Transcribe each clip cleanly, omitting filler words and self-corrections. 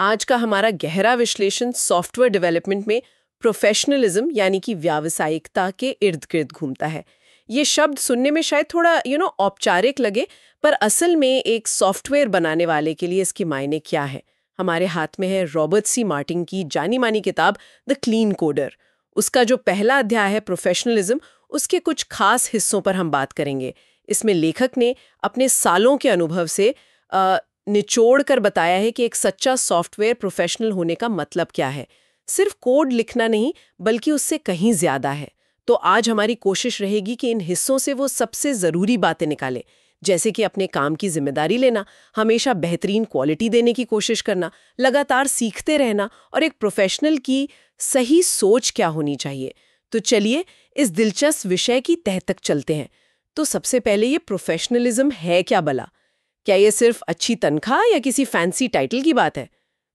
आज का हमारा गहरा विश्लेषण सॉफ्टवेयर डेवलपमेंट में प्रोफेशनलिज्म यानी कि व्यावसायिकता के इर्द गिर्द घूमता है। ये शब्द सुनने में शायद थोड़ा औपचारिक लगे, पर असल में एक सॉफ्टवेयर बनाने वाले के लिए इसके मायने क्या है। हमारे हाथ में है रॉबर्ट सी मार्टिन की जानी मानी किताब द क्लीन कोडर। उसका जो पहला अध्याय है प्रोफेशनलिज्म, उसके कुछ खास हिस्सों पर हम बात करेंगे। इसमें लेखक ने अपने सालों के अनुभव से निचोड़ कर बताया है कि एक सच्चा सॉफ्टवेयर प्रोफेशनल होने का मतलब क्या है। सिर्फ कोड लिखना नहीं, बल्कि उससे कहीं ज्यादा है। तो आज हमारी कोशिश रहेगी कि इन हिस्सों से वो सबसे ज़रूरी बातें निकालें, जैसे कि अपने काम की जिम्मेदारी लेना, हमेशा बेहतरीन क्वालिटी देने की कोशिश करना, लगातार सीखते रहना और एक प्रोफेशनल की सही सोच क्या होनी चाहिए। तो चलिए इस दिलचस्प विषय की तह तक चलते हैं। तो सबसे पहले ये प्रोफेशनलिज्म है क्या भला? क्या ये सिर्फ अच्छी तनख्वाह या किसी फैंसी टाइटल की बात है?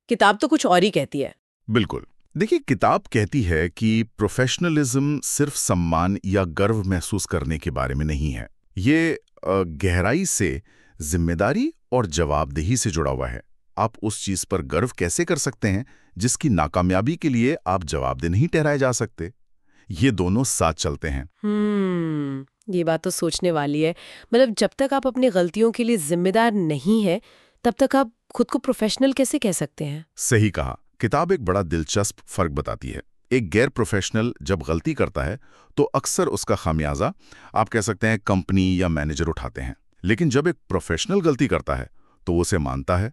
किताब तो कुछ और ही कहती है। बिल्कुल। देखिए, किताब कहती है कि प्रोफेशनलिज्म सिर्फ सम्मान या गर्व महसूस करने के बारे में नहीं है। ये गहराई से जिम्मेदारी और जवाबदेही से जुड़ा हुआ है। आप उस चीज पर गर्व कैसे कर सकते हैं जिसकी नाकामयाबी के लिए आप जवाबदेह नहीं ठहराए जा सकते? ये दोनों साथ चलते हैं। ये बात तो सोचने वाली है। मतलब जब तक आप अपनी गलतियों के लिए जिम्मेदार नहीं है, तब तक आप खुद को प्रोफेशनल कैसे कह सकते हैं? सही कहा। किताब एक बड़ा दिलचस्प फर्क बताती है। एक गैर प्रोफेशनल जब गलती करता है तो अक्सर उसका खामियाजा आप कह सकते हैं कंपनी या मैनेजर उठाते हैं। लेकिन जब एक प्रोफेशनल गलती करता है तो वो उसे मानता है,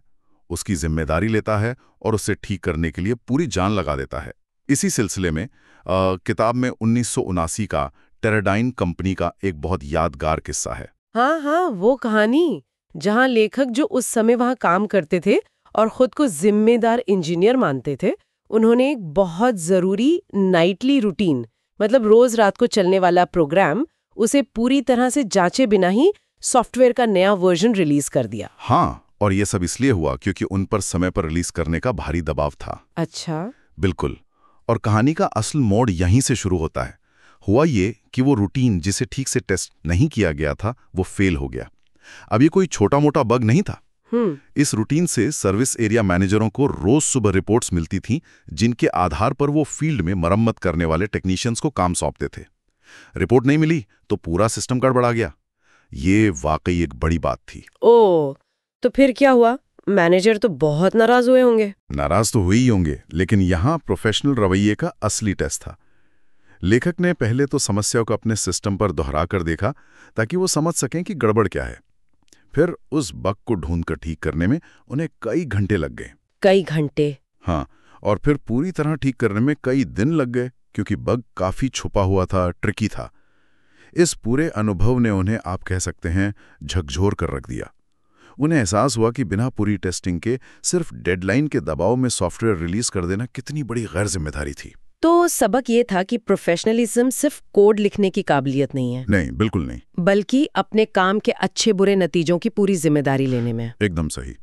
उसकी जिम्मेदारी लेता है और उसे ठीक करने के लिए पूरी जान लगा देता है। इसी सिलसिले में किताब में 1979 का टेराडाइन कंपनी का एक बहुत यादगार किस्सा है। हाँ, वो कहानी जहाँ लेखक जो उस समय वहाँ काम करते थे और खुद को जिम्मेदार इंजीनियर मानते थे, उन्होंने एक बहुत जरूरी नाइटली रूटीन, मतलब रोज रात को चलने वाला प्रोग्राम, उसे पूरी तरह से जांचे बिना ही सॉफ्टवेयर का नया वर्जन रिलीज कर दिया। हाँ, और ये सब इसलिए हुआ क्योंकि उन पर समय पर रिलीज करने का भारी दबाव था। अच्छा। बिल्कुल। और कहानी का असल मोड़ यहीं से शुरू होता है। हुआ ये कि वो रूटीन जिसे ठीक से टेस्ट नहीं किया गया था, वो फेल हो गया। अब ये कोई छोटा मोटा बग नहीं था। इस रूटीन से सर्विस एरिया मैनेजरों को रोज सुबह रिपोर्ट्स मिलती थीं, जिनके आधार पर वो फील्ड में मरम्मत करने वाले टेक्नीशियंस को काम सौंपते थे। रिपोर्ट नहीं मिली तो पूरा सिस्टम गड़बड़ा गया। ये वाकई एक बड़ी बात थी। ओह, तो फिर क्या हुआ? मैनेजर तो बहुत नाराज हुए होंगे। नाराज तो हुए ही होंगे, लेकिन यहाँ प्रोफेशनल रवैये का असली टेस्ट था। लेखक ने पहले तो समस्या को अपने सिस्टम पर दोहरा कर देखा ताकि वो समझ सकें कि गड़बड़ क्या है। फिर उस बग को ढूंढकर ठीक करने में उन्हें कई घंटे लग गए। कई घंटे? हाँ, और फिर पूरी तरह ठीक करने में कई दिन लग गए, क्योंकि बग काफी छुपा हुआ था, ट्रिकी था। इस पूरे अनुभव ने उन्हें, आप कह सकते हैं, झकझोर कर रख दिया। उन्हें एहसास हुआ कि बिना पूरी टेस्टिंग के सिर्फ डेडलाइन के दबाव में सॉफ्टवेयर रिलीज कर देना कितनी बड़ी गैर जिम्मेदारी थी। तो सबक ये था कि प्रोफेशनलिज्म सिर्फ कोड लिखने की काबिलियत नहीं है। नहीं, बिल्कुल नहीं। बल्कि अपने काम के अच्छे बुरे नतीजों की पूरी जिम्मेदारी लेने में। एकदम सही।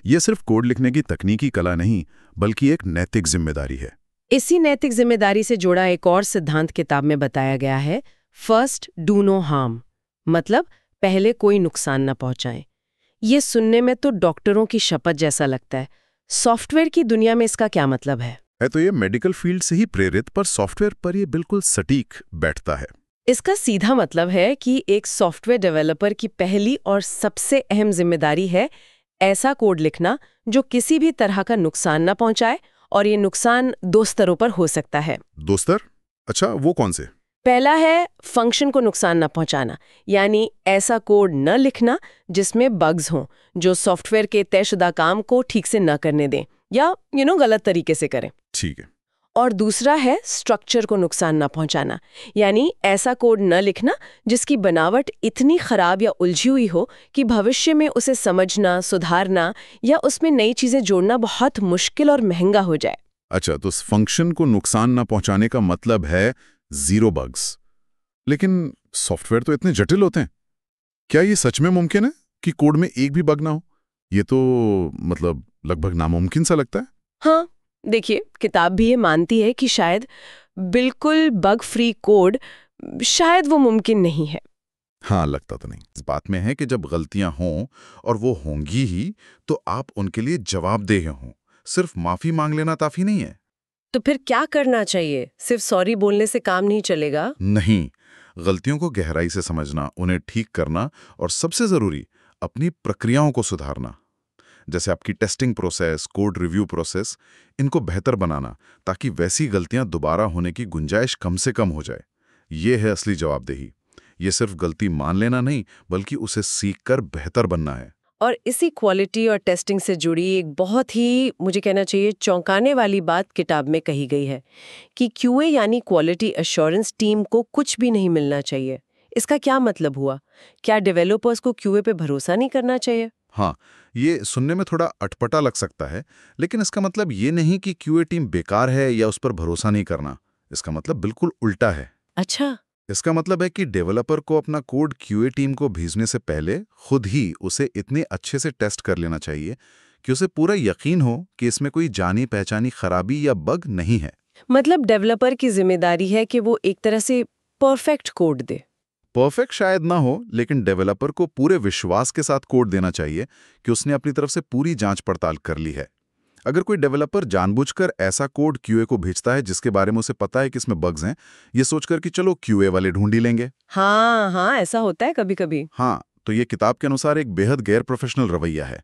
ये सिर्फ कोड लिखने की तकनीकी कला नहीं, बल्कि एक नैतिक जिम्मेदारी है। इसी नैतिक जिम्मेदारी से जुड़ा एक और सिद्धांत किताब में बताया गया है, फर्स्ट डू नो हार्म, मतलब पहले कोई नुकसान न पहुंचाएं। ये सुनने में तो डॉक्टरों की शपथ जैसा लगता है। सॉफ्टवेयर की दुनिया में इसका क्या मतलब है? तो ये मेडिकल फील्ड से ही प्रेरित, पर सॉफ्टवेयर पर ये बिल्कुल सटीक बैठता है। इसका सीधा मतलब है कि एक सॉफ्टवेयर डेवलपर की पहली और सबसे अहम जिम्मेदारी है ऐसा कोड लिखना जो किसी भी तरह का नुकसान न पहुंचाए, और ये नुकसान 2 स्तरों पर हो सकता है। 2 स्तर? अच्छा, वो कौन से? पहला है फंक्शन को नुकसान न पहुंचाना, यानी ऐसा कोड न लिखना जिसमें बग्स हों, जो सॉफ्टवेयर के तयशुदा काम को ठीक से न करने दें या गलत तरीके से करें। ठीक है। और दूसरा है स्ट्रक्चर को नुकसान न पहुंचाना, यानी ऐसा कोड न लिखना जिसकी बनावट इतनी खराब या उलझी हुई हो कि भविष्य में उसे समझना, सुधारना या उसमें नई चीजें जोड़ना बहुत मुश्किल और महंगा हो जाए। अच्छा, तो फंक्शन को नुकसान न पहुंचाने का मतलब है 0 बग्स। लेकिन सॉफ्टवेयर तो इतने जटिल होते हैं। क्या ये सच में मुमकिन है कि कोड में एक भी बग ना हो? ये तो मतलब लगभग नामुमकिन सा लगता है। हाँ, देखिए, किताब भी ये मानती है कि शायद बिल्कुल बग फ्री कोड शायद वो मुमकिन नहीं है। हाँ, लगता तो नहीं। इस बात में है कि जब गलतियां हों, और वो होंगी ही, तो आप उनके लिए जवाबदेह हों, सिर्फ माफी मांग लेना काफी नहीं है। तो फिर क्या करना चाहिए? सिर्फ सॉरी बोलने से काम नहीं चलेगा? नहीं, गलतियों को गहराई से समझना, उन्हें ठीक करना और सबसे जरूरी अपनी प्रक्रियाओं को सुधारना। जैसे आपकी testing process, code review process, इनको बेहतर बनाना ताकि वैसी गलतियां दोबारा होने की गुंजाइश कम से कम हो जाए। ये है असली जवाबदेही। ये सिर्फ गलती मान लेना नहीं, बल्कि उसे सीखकर बेहतर बनना है। और इसी क्वालिटी और टेस्टिंग से जुड़ी एक बहुत ही, मुझे कहना चाहिए, चौंकाने वाली बात किताब में कही गई है कि क्यूए यानी क्वालिटी एश्योरेंस टीम को कुछ भी नहीं मिलना चाहिए। इसका क्या मतलब हुआ? क्या डेवलपर्स को क्यूए पे भरोसा नहीं करना चाहिए? हाँ, ये सुनने में थोड़ा अटपटा लग सकता है, लेकिन इसका मतलब ये नहीं कि क्यूए टीम बेकार है या उस पर भरोसा नहीं करना। इसका मतलब बिल्कुल उल्टा है। अच्छा। इसका मतलब है कि डेवलपर को अपना कोड क्यूए टीम को भेजने से पहले खुद ही उसे इतने अच्छे से टेस्ट कर लेना चाहिए कि उसे पूरा यकीन हो कि इसमें कोई जानी पहचानी खराबी या बग नहीं है। मतलब डेवलपर की जिम्मेदारी है कि वो एक तरह से परफेक्ट कोड दे। परफेक्ट शायद ना हो, लेकिन डेवलपर को पूरे विश्वास के साथ कोड देना चाहिए कि उसने अपनी तरफ से पूरी जांच पड़ताल कर ली है। अगर कोई डेवलपर जानबूझकर ऐसा कोड क्यूए को भेजता है जिसके बारे में उसे पता है कि इसमें बग्स हैं, ये सोचकर कि चलो क्यूए वाले ढूंढ ही लेंगे। हाँ हाँ, ऐसा होता है कभी कभी। हाँ, तो ये किताब के अनुसार एक बेहद गैर प्रोफेशनल रवैया है।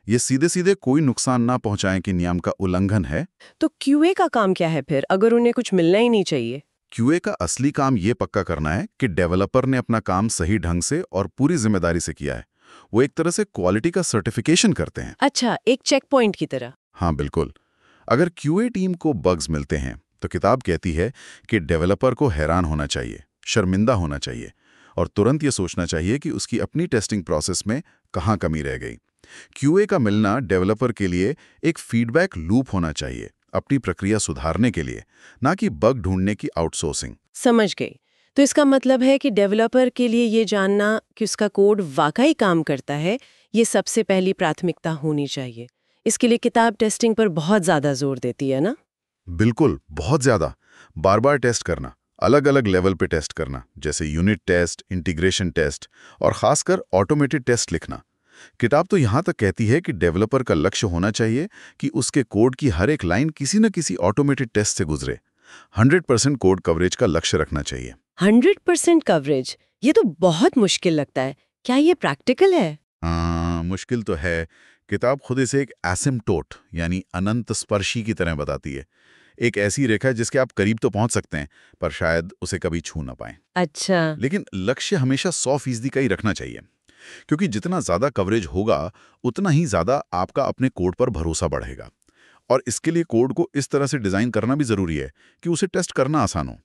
ये सीधे सीधे कोई नुकसान ना पहुंचाएं कि नियम का उल्लंघन है। तो क्यूए का काम क्या है फिर, अगर उन्हें कुछ मिलना ही नहीं चाहिए? क्यूए का असली काम ये पक्का करना है कि डेवलपर ने अपना काम सही ढंग से और पूरी जिम्मेदारी से किया है। वो एक तरह से क्वालिटी का सर्टिफिकेशन करते हैं। अच्छा, एक चेक पॉइंट की तरह। हाँ बिल्कुल। अगर क्यूए टीम को बग्स मिलते हैं तो किताब कहती है कि डेवलपर को हैरान होना चाहिए, शर्मिंदा होना चाहिए और तुरंत ये सोचना चाहिए कि उसकी अपनी टेस्टिंग प्रोसेस में कहाँ कमी रह गई। क्यूए का मिलना डेवलपर के लिए एक फीडबैक लूप होना चाहिए, अपनी प्रक्रिया सुधारने के लिए, ना कि बग ढूंढने की आउटसोर्सिंग। समझ गई। तो इसका मतलब है कि डेवलपर के लिए ये जानना कि उसका कोड वाकई काम करता है, ये सबसे पहली प्राथमिकता होनी चाहिए। इसके लिए किताब टेस्टिंग पर बहुत ज़्यादा जोर देती है ना? बिल्कुल, बहुत ज्यादा। बार बार टेस्ट करना, अलग अलग लेवल पे टेस्ट करना, जैसे यूनिट टेस्ट, इंटीग्रेशन टेस्ट और खासकर ऑटोमेटेड टेस्ट लिखना। किताब तो यहाँ तक कहती है कि डेवलपर का लक्ष्य होना चाहिए कि उसके कोड की हर एक लाइन किसी न किसी ऑटोमेटेड टेस्ट से गुजरे। 100% कोड कवरेज का लक्ष्य रखना चाहिए। 100% कवरेज, ये तो बहुत मुश्किल लगता है। क्या ये प्रैक्टिकल है? हाँ, मुश्किल तो है। किताब खुद इसे एक एसिम्प्टोट यानी अनंत स्पर्शी की तरह बताती है। एक ऐसी रेखा जिसके आप करीब तो पहुंच सकते हैं, पर शायद उसे कभी छू ना पाएं। अच्छा। लेकिन लक्ष्य हमेशा 100% का ही रखना चाहिए, क्योंकि जितना ज्यादा कवरेज होगा उतना ही ज्यादा आपका अपने कोड पर भरोसा बढ़ेगा। और इसके लिए कोड को इस तरह से डिजाइन करना भी जरूरी है कि उसे टेस्ट करना आसान हो।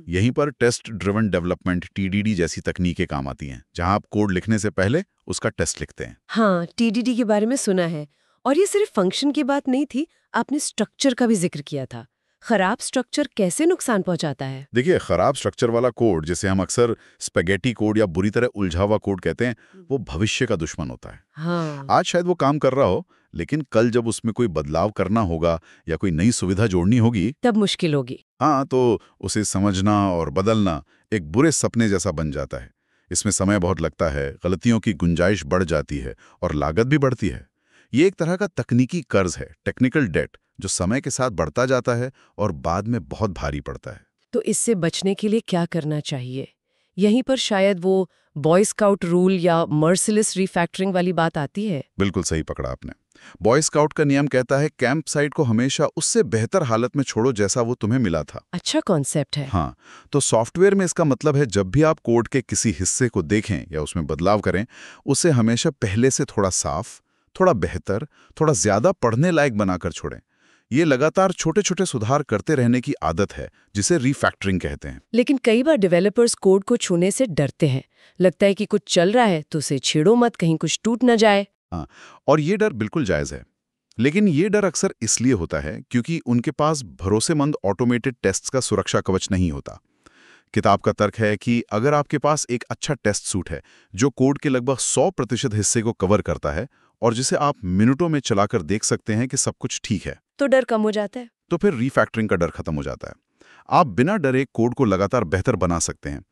यहीं पर टेस्ट ड्रिवन डेवलपमेंट (TDD) जैसी तकनीकें काम आती हैं, जहां आप कोड लिखने से पहले उसका टेस्ट लिखते हैं। हाँ, TDD के बारे में सुना है। और ये सिर्फ फंक्शन की बात नहीं थी, आपने स्ट्रक्चर का भी जिक्र किया था। खराब स्ट्रक्चर कैसे नुकसान पहुंचाता है? देखिए, खराब स्ट्रक्चर वाला कोड, जिसे हम अक्सर स्पेगेटी कोड या बुरी तरह उलझा हुआ कोड कहते हैं, वो भविष्य का दुश्मन होता है। हाँ। आज शायद वो काम कर रहा हो, लेकिन कल जब उसमें कोई बदलाव करना होगा या कोई नई सुविधा जोड़नी होगी, तब मुश्किल होगी। हाँ, तो उसे समझना और बदलना एक बुरे सपने जैसा बन जाता है। इसमें समय बहुत लगता है, गलतियों की गुंजाइश बढ़ जाती है और लागत भी बढ़ती है। ये एक तरह का तकनीकी कर्ज है, टेक्निकल डेट, जो समय के साथ बढ़ता जाता है और बाद में बहुत भारी पड़ता है। तो इससे बचने के लिए क्या करना चाहिए? यहीं पर शायद वो बॉय स्काउट रूल या मर्सिलेस रिफैक्टरिंग वाली बात आती है। बिल्कुल सही पकड़ा आपने। बॉय स्काउट का नियम कहता है कैंप साइट को हमेशा उससे बेहतर हालत में छोड़ो जैसा वो तुम्हें मिला था। अच्छा कॉन्सेप्ट है। हाँ, तो सॉफ्टवेयर में इसका मतलब है जब भी आप कोड के किसी हिस्से को देखें या उसमें बदलाव करें, उसे हमेशा पहले से थोड़ा साफ, थोड़ा बेहतर, थोड़ा ज्यादा पढ़ने लायक बनाकर छोड़ें। ये लगातार छोटे छोटे सुधार करते रहने की आदत है, जिसे रिफैक्टरिंग कहते हैं। लेकिन कई बार डेवलपर्स कोड को छूने से डरते हैं। लगता है कि कुछ चल रहा है तो उसे छेड़ो मत, कहीं कुछ टूट न जाए। हाँ, और ये डर बिल्कुल जायज़ है। लेकिन ये डर अक्सर इसलिए होता है क्योंकि उनके पास भरोसेमंद ऑटोमेटेड टेस्ट्स का सुरक्षा कवच नहीं होता। किताब का तर्क है कि अगर आपके पास एक अच्छा टेस्ट सूट है जो कोड के लगभग 100% हिस्से को कवर करता है और जिसे आप मिनटों में चलाकर देख सकते हैं कि सब कुछ ठीक है, तो डर कम हो जाता है। तो फिर रिफैक्टरिंग का डर खत्म हो जाता है। आप बिना डरे कोड को लगातार बेहतर बना सकते हैं।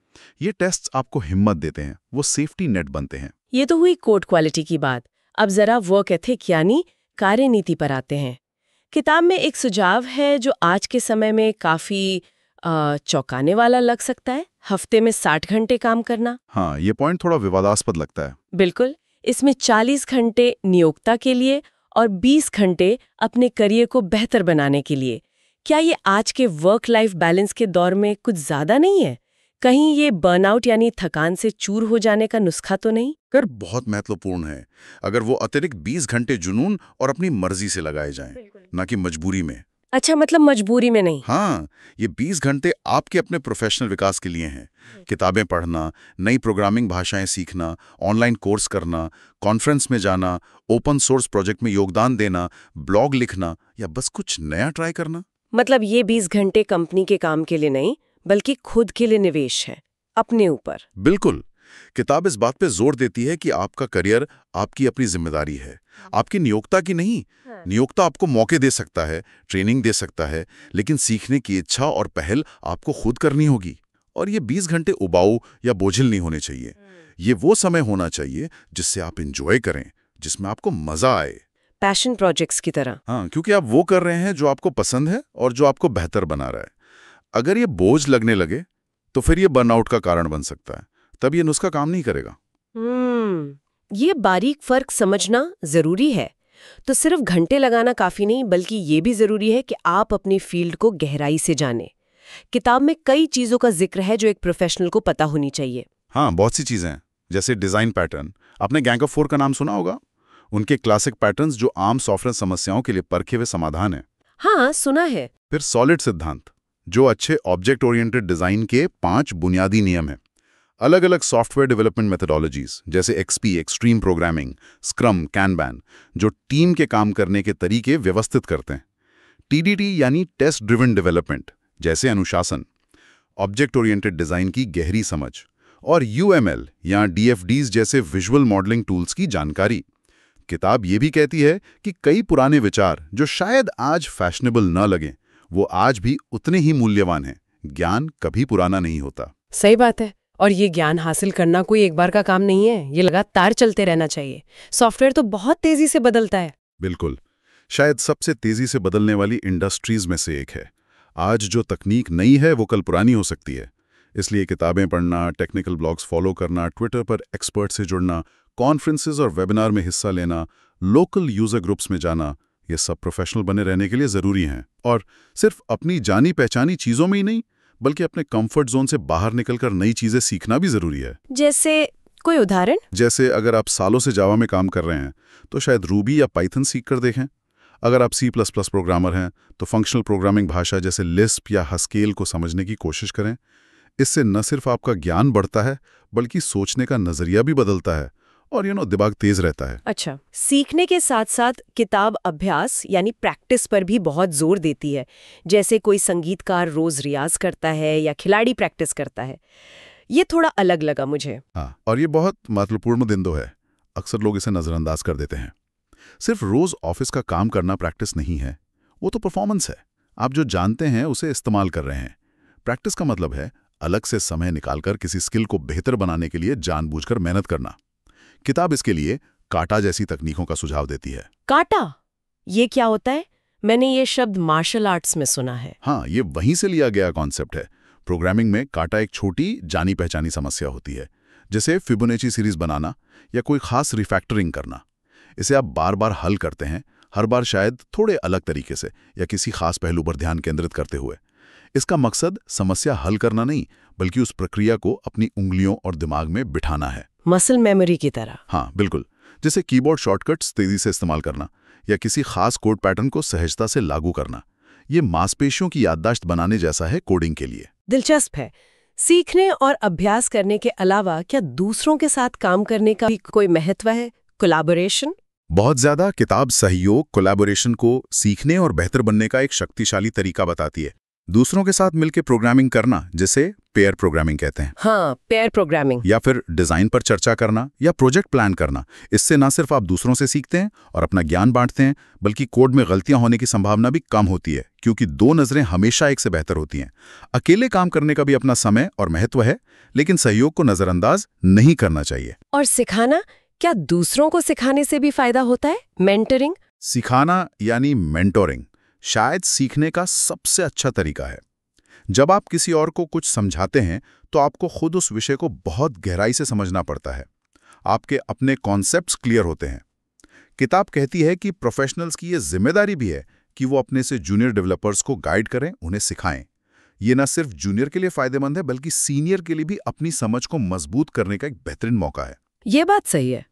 ये टेस्ट्स आपको हिम्मत देते हैं, वो सेफ्टी नेट बनते हैं। ये तो हुई कोड क्वालिटी की बात। अब जरा वर्क एथिक यानी कार्यनीति पर आते हैं। किताब में एक सुझाव है जो आज के समय में काफी चौंकाने वाला लग सकता है, हफ्ते में 60 घंटे काम करना। हाँ, ये पॉइंट थोड़ा विवादास्पद लगता है। बिल्कुल। इसमें 40 घंटे नियोक्ता के लिए और 20 घंटे अपने करियर को बेहतर बनाने के लिए। क्या ये आज के वर्क लाइफ बैलेंस के दौर में कुछ ज्यादा नहीं है? कहीं ये बर्नआउट यानी थकान से चूर हो जाने का नुस्खा तो नहीं? कर बहुत महत्वपूर्ण है। अगर वो अतिरिक्त 20 घंटे जुनून और अपनी मर्जी से लगाए जाएं, ना कि मजबूरी में। अच्छा, मतलब मजबूरी में नहीं। हाँ, ये 20 घंटे आपके अपने प्रोफेशनल विकास के लिए हैं। किताबें पढ़ना, नई प्रोग्रामिंग भाषाएं सीखना, ऑनलाइन कोर्स करना, कॉन्फ्रेंस में जाना, ओपन सोर्स प्रोजेक्ट में योगदान देना, ब्लॉग लिखना या बस कुछ नया ट्राई करना। मतलब ये 20 घंटे कंपनी के काम के लिए नहीं, बल्कि खुद के लिए निवेश है, अपने ऊपर। बिल्कुल। किताब इस बात पे जोर देती है कि आपका करियर आपकी अपनी जिम्मेदारी है, आपकी नियोक्ता की नहीं। नियोक्ता आपको मौके दे सकता है, ट्रेनिंग दे सकता है, लेकिन सीखने की इच्छा और पहल आपको खुद करनी होगी। और ये 20 घंटे उबाऊ या बोझिल नहीं होने चाहिए। ये वो समय होना चाहिए जिससे आप एंजॉय करें, जिसमें आपको मजा आए। पैशन प्रोजेक्ट्स की तरह। हाँ, क्योंकि आप वो कर रहे हैं जो आपको पसंद है और जो आपको बेहतर बना रहा है। अगर ये बोझ लगने लगे तो फिर ये बर्नआउट का कारण बन सकता है। तब ये नुस्खा काम नहीं करेगा। ये बारीक फर्क समझना जरूरी है। तो सिर्फ घंटे लगाना काफी नहीं, बल्कि ये भी जरूरी है कि आप अपनी फील्ड को गहराई से जानें। किताब में कई चीजों का जिक्र है जो एक प्रोफेशनल को पता होनी चाहिए। हाँ, बहुत सी चीजें हैं, जैसे डिजाइन पैटर्न। आपने गैंग ऑफ 4 का नाम सुना होगा। उनके क्लासिक पैटर्न्स जो आम सॉफ्टवेयर समस्याओं के लिए परखे हुए समाधान है। हाँ, सुना है। फिर सॉलिड सिद्धांत, जो अच्छे ऑब्जेक्ट ओरिएंटेड डिजाइन के 5 बुनियादी नियम हैं। अलग अलग सॉफ्टवेयर डेवलपमेंट मेथोडोलॉजीज जैसे एक्सपी, एक्सट्रीम प्रोग्रामिंग, स्क्रम, कैनबैन, जो टीम के काम करने के तरीके व्यवस्थित करते हैं। टीडीडी यानी टेस्ट ड्रिवन डेवलपमेंट, जैसे अनुशासन, ऑब्जेक्ट ओरिएंटेड डिजाइन की गहरी समझ, और यूएमएल या डीएफडीज जैसे विजुअल मॉडलिंग टूल्स की जानकारी। किताब ये भी कहती है कि कई पुराने विचार जो शायद आज फैशनेबल न लगें, वो आज भी उतने ही मूल्यवान हैं। ज्ञान कभी पुराना नहीं होता। सही बात है। और ये ज्ञान हासिल करना कोई एक बार का काम नहीं है, ये लगातार चलते रहना चाहिए। सॉफ्टवेयर तो बहुत तेजी से बदलता है। बिल्कुल। शायद सबसे तेजी से बदलने वाली इंडस्ट्रीज में से एक है। आज जो तकनीक नई है वो कल पुरानी हो सकती है। इसलिए किताबें पढ़ना, टेक्निकल ब्लॉग्स फॉलो करना, ट्विटर पर एक्सपर्ट से जुड़ना, कॉन्फ्रेंसेज और वेबिनार में हिस्सा लेना, लोकल यूजर ग्रुप्स में जाना, ये सब प्रोफेशनल बने रहने के लिए जरूरी हैं। और सिर्फ अपनी जानी पहचानी चीजों में ही नहीं, बल्कि अपने कंफर्ट जोन से बाहर निकलकर नई चीजें सीखना भी जरूरी है। जैसे कोई उदाहरण? जैसे अगर आप सालों से जावा में काम कर रहे हैं तो शायद रूबी या पाइथन सीख कर देखें। अगर आप C++ प्रोग्रामर हैं तो फंक्शनल प्रोग्रामिंग भाषा जैसे लिस्प या हस्केल को समझने की कोशिश करें। इससे न सिर्फ आपका ज्ञान बढ़ता है, बल्कि सोचने का नजरिया भी बदलता है और दिमाग तेज रहता है। अच्छा, सीखने के साथ साथ किताब अभ्यास यानी प्रैक्टिस पर भी बहुत जोर देती है। जैसे कोई संगीतकार रोज रियाज करता है या खिलाड़ी प्रैक्टिस करता है। ये थोड़ा अलग लगा मुझे। हाँ, और ये बहुत महत्वपूर्ण बिंदु है। अक्सर लोग इसे नजरअंदाज कर देते हैं। सिर्फ रोज ऑफिस का काम करना प्रैक्टिस नहीं है, वो तो परफॉर्मेंस है। आप जो जानते हैं उसे इस्तेमाल कर रहे हैं। प्रैक्टिस का मतलब है अलग से समय निकालकर किसी स्किल को बेहतर बनाने के लिए जानबूझकर मेहनत करना। किताब इसके लिए काटा जैसी तकनीकों का सुझाव देती है। काटा? ये क्या होता है? मैंने ये शब्द मार्शल आर्ट्स में सुना है। हाँ, ये वहीं से लिया गया कॉन्सेप्ट है। प्रोग्रामिंग में काटा एक छोटी जानी पहचानी समस्या होती है, जैसे फिबोनाची सीरीज बनाना या कोई खास रिफैक्टरिंग करना। इसे आप बार बार हल करते हैं, हर बार शायद थोड़े अलग तरीके से या किसी खास पहलू पर ध्यान केंद्रित करते हुए। इसका मकसद समस्या हल करना नहीं, बल्कि उस प्रक्रिया को अपनी उंगलियों और दिमाग में बिठाना है। मसल मेमोरी की तरह। हाँ, बिल्कुल। जैसे कीबोर्ड शॉर्टकट्स तेजी से इस्तेमाल करना या किसी खास कोड पैटर्न को सहजता से लागू करना। ये मांसपेशियों की याददाश्त बनाने जैसा है कोडिंग के लिए। दिलचस्प है। सीखने और अभ्यास करने के अलावा क्या दूसरों के साथ काम करने का भी कोई महत्व है? कोलैबोरेशन? बहुत ज्यादा। किताब सहयोग, कोलैबोरेशन को सीखने और बेहतर बनने का एक शक्तिशाली तरीका बताती है। दूसरों के साथ मिलकर प्रोग्रामिंग करना, जिसे पेयर प्रोग्रामिंग कहते हैं। हाँ, पेयर प्रोग्रामिंग। या फिर डिजाइन पर चर्चा करना या प्रोजेक्ट प्लान करना। इससे न सिर्फ आप दूसरों से सीखते हैं और अपना ज्ञान बांटते हैं, बल्कि कोड में गलतियां होने की संभावना भी कम होती है, क्योंकि 2 नजरें हमेशा एक से बेहतर होती हैं। अकेले काम करने का भी अपना समय और महत्व है, लेकिन सहयोग को नजरअंदाज नहीं करना चाहिए। और सिखाना, क्या दूसरों को सिखाने से भी फायदा होता है? मेंटरिंग? सिखाना यानी मेंटोरिंग शायद सीखने का सबसे अच्छा तरीका है। जब आप किसी और को कुछ समझाते हैं तो आपको खुद उस विषय को बहुत गहराई से समझना पड़ता है। आपके अपने कॉन्सेप्ट्स क्लियर होते हैं। किताब कहती है कि प्रोफेशनल्स की ये जिम्मेदारी भी है कि वो अपने से जूनियर डेवलपर्स को गाइड करें, उन्हें सिखाएं। ये न सिर्फ जूनियर के लिए फायदेमंद है बल्कि सीनियर के लिए भी अपनी समझ को मजबूत करने का एक बेहतरीन मौका है। ये बात सही है।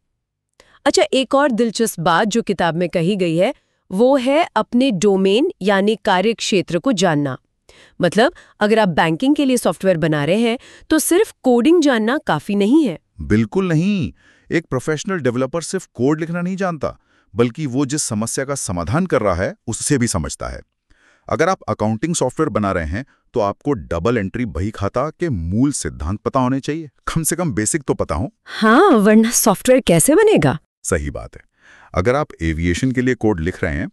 अच्छा, एक और दिलचस्प बात जो किताब में कही गई है वो है अपने डोमेन यानी कार्य क्षेत्र को जानना। मतलब अगर आप बैंकिंग के लिए सॉफ्टवेयर बना रहे हैं तो सिर्फ कोडिंग जानना काफी नहीं है। बिल्कुल नहीं। एक प्रोफेशनल डेवलपर सिर्फ कोड लिखना नहीं जानता, बल्कि वो जिस समस्या का समाधान कर रहा है उससे भी समझता है। अगर आप अकाउंटिंग सॉफ्टवेयर बना रहे हैं तो आपको डबल एंट्री बही खाता के मूल सिद्धांत पता होने चाहिए, कम से कम बेसिक तो पता हो। हाँ, वरना सॉफ्टवेयर कैसे बनेगा। सही बात है। अगर आप एविएशन के लिए कोड लिख रहे हैं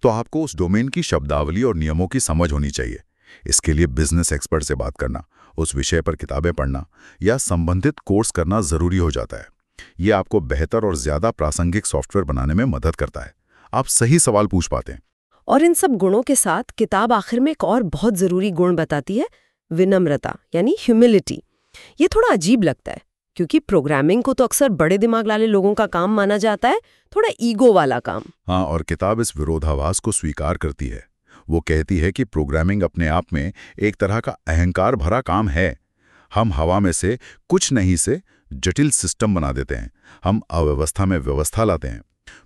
तो आपको उस डोमेन की शब्दावली और नियमों की समझ होनी चाहिए। इसके लिए बिजनेस एक्सपर्ट से बात करना, उस विषय पर किताबें पढ़ना या संबंधित कोर्स करना जरूरी हो जाता है। ये आपको बेहतर और ज्यादा प्रासंगिक सॉफ्टवेयर बनाने में मदद करता है। आप सही सवाल पूछ पाते हैं। और इन सब गुणों के साथ किताब आखिर में एक और बहुत जरूरी गुण बताती है, विनम्रता यानी ह्यूमिलिटी। ये थोड़ा अजीब लगता है क्योंकि प्रोग्रामिंग को तो अक्सर बड़े दिमाग वाले लोगों का काम माना जाता है, थोड़ा ईगो वाला काम। हाँ, और किताब इस विरोधाभास को स्वीकार करती है। वो कहती है कि प्रोग्रामिंग अपने आप में एक तरह का अहंकार भरा काम है। हम हवा में से कुछ नहीं से जटिल सिस्टम बना देते हैं। हम अव्यवस्था में व्यवस्था लाते हैं।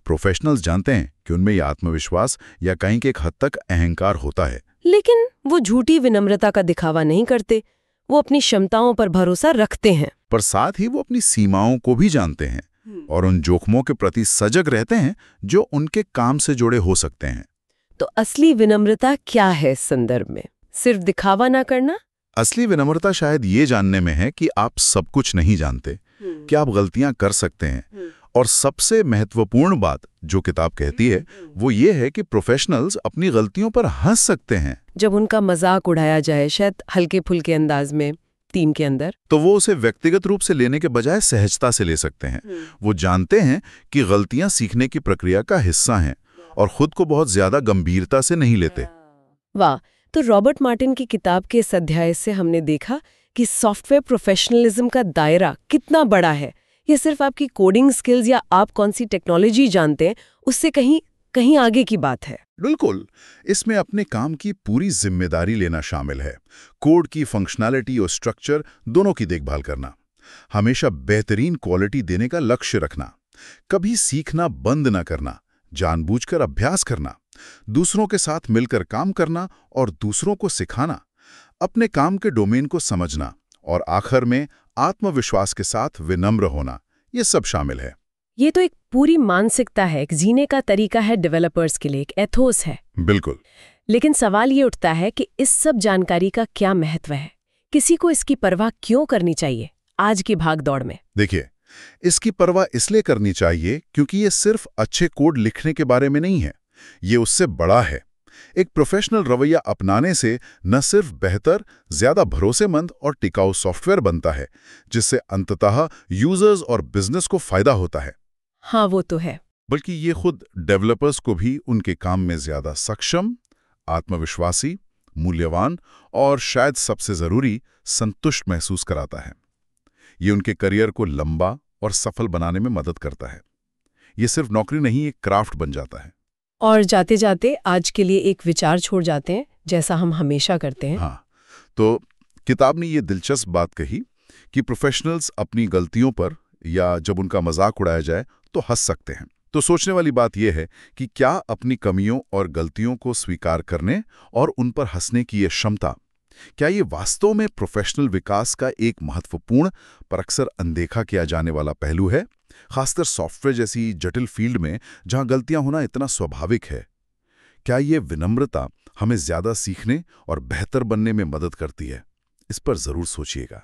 प्रोफेशनल्स जानते हैं कि उनमें यह आत्मविश्वास या कहीं के एक हद तक अहंकार होता है, लेकिन वो झूठी विनम्रता का दिखावा नहीं करते। वो अपनी क्षमताओं पर भरोसा रखते हैं, पर साथ ही वो अपनी सीमाओं को भी जानते हैं और उन जोखमों के प्रति सजग रहते हैं जो उनके काम से जुड़े हो सकते हैं। तो असली विनम्रता क्या है इस संदर्भ में? सिर्फ दिखावा ना करना? असली विनम्रता शायद ये जानने में है कि आप सब कुछ नहीं जानते, कि आप गलतियां कर सकते हैं। और सबसे महत्वपूर्ण बात जो किताब कहती है वो ये है कि प्रोफेशनल्स अपनी गलतियों पर हंस सकते हैं। जब उनका मजाक उड़ाया जाए, शायद हल्के फुल्के अंदाज में टीम के अंदर, तो वो उसे व्यक्तिगत रूप से लेने के बजाय सहजता से ले सकते हैं। वो जानते हैं कि गलतियां सीखने की प्रक्रिया का हिस्सा हैं और खुद को बहुत ज्यादा गंभीरता से नहीं लेते। वाह! तो रॉबर्ट मार्टिन की किताब के इस अध्याय से हमने देखा कि सॉफ्टवेयर प्रोफेशनलिज्म का दायरा कितना बड़ा है। ये सिर्फ आपकी कोडिंग स्किल्स या आप कौन सी टेक्नोलॉजी जानते हैं उससे कहीं आगे की बात है। बिल्कुल, इसमें अपने काम की पूरी जिम्मेदारी लेना शामिल है। कोड की फंक्शनैलिटी और स्ट्रक्चर दोनों की देखभाल करना, हमेशा बेहतरीन क्वालिटी देने का लक्ष्य रखना, कभी सीखना बंद न करना, जानबूझकर अभ्यास करना, दूसरों के साथ मिलकर काम करना और दूसरों को सिखाना, अपने काम के डोमेन को समझना और आखिर में आत्मविश्वास के साथ विनम्र होना, ये सब शामिल है। ये तो एक पूरी मानसिकता है, एक जीने का तरीका है डेवलपर्स के लिए, एक एथोस है। बिल्कुल। लेकिन सवाल ये उठता है कि इस सब जानकारी का क्या महत्व है? किसी को इसकी परवाह क्यों करनी चाहिए आज की भागदौड़ में? देखिए, इसकी परवाह इसलिए करनी चाहिए क्योंकि ये सिर्फ अच्छे कोड लिखने के बारे में नहीं है, ये उससे बड़ा है। एक प्रोफेशनल रवैया अपनाने से न सिर्फ बेहतर, ज्यादा भरोसेमंद और टिकाऊ सॉफ्टवेयर बनता है, जिससे अंततः यूजर्स और बिजनेस को फायदा होता है। हाँ, वो तो है। बल्कि ये खुद डेवलपर्स को भी उनके काम में ज्यादा सक्षम, आत्मविश्वासी, मूल्यवान और शायद सबसे जरूरी संतुष्ट महसूस कराता है। ये उनके करियर को लंबा और सफल बनाने में मदद करता है। ये सिर्फ नौकरी नहीं, एक क्राफ्ट बन जाता है। और जाते जाते आज के लिए एक विचार छोड़ जाते हैं, जैसा हम हमेशा करते हैं। हाँ, तो किताब ने ये दिलचस्प बात कही कि प्रोफेशनल्स अपनी गलतियों पर या जब उनका मजाक उड़ाया जाए तो हंस सकते हैं। तो सोचने वाली बात यह है कि क्या अपनी कमियों और गलतियों को स्वीकार करने और उन पर हंसने की ये क्षमता, क्या ये वास्तव में प्रोफेशनल विकास का एक महत्वपूर्ण पर अक्सर अनदेखा किया जाने वाला पहलू है, खासकर सॉफ्टवेयर जैसी जटिल फील्ड में जहां गलतियां होना इतना स्वाभाविक है? क्या ये विनम्रता हमें ज्यादा सीखने और बेहतर बनने में मदद करती है? इस पर जरूर सोचिएगा।